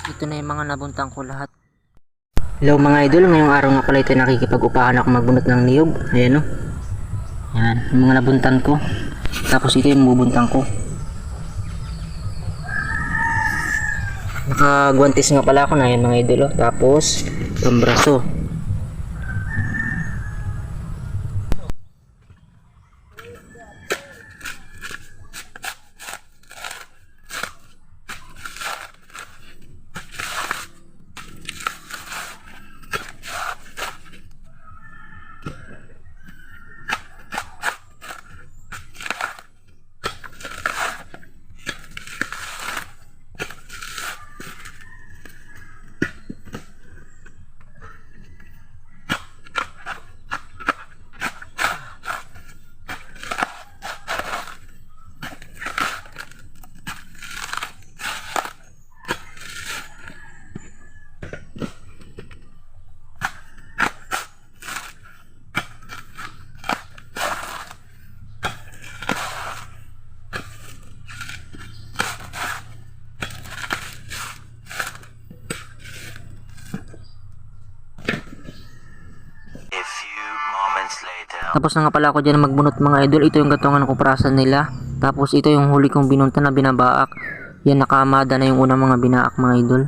Ito na yung mga nabuntang ko lahat. Hello mga idol, ngayong araw nga pala ito nakikipag-upahan ako magbunot ng niyog. Ayan o. Yan, yung mga nabuntan ko. Tapos ito yung bubuntang ko. Nakagwantis nga pala ako na yan mga idol o. Tapos, pambraso. Tapos na nga pala ako dyan magbunot mga idol. Ito yung gatungan ko prasan nila. Tapos ito yung huli kong binunta na binabaak. Yan, nakaamada na yung unang mga binaak mga idol.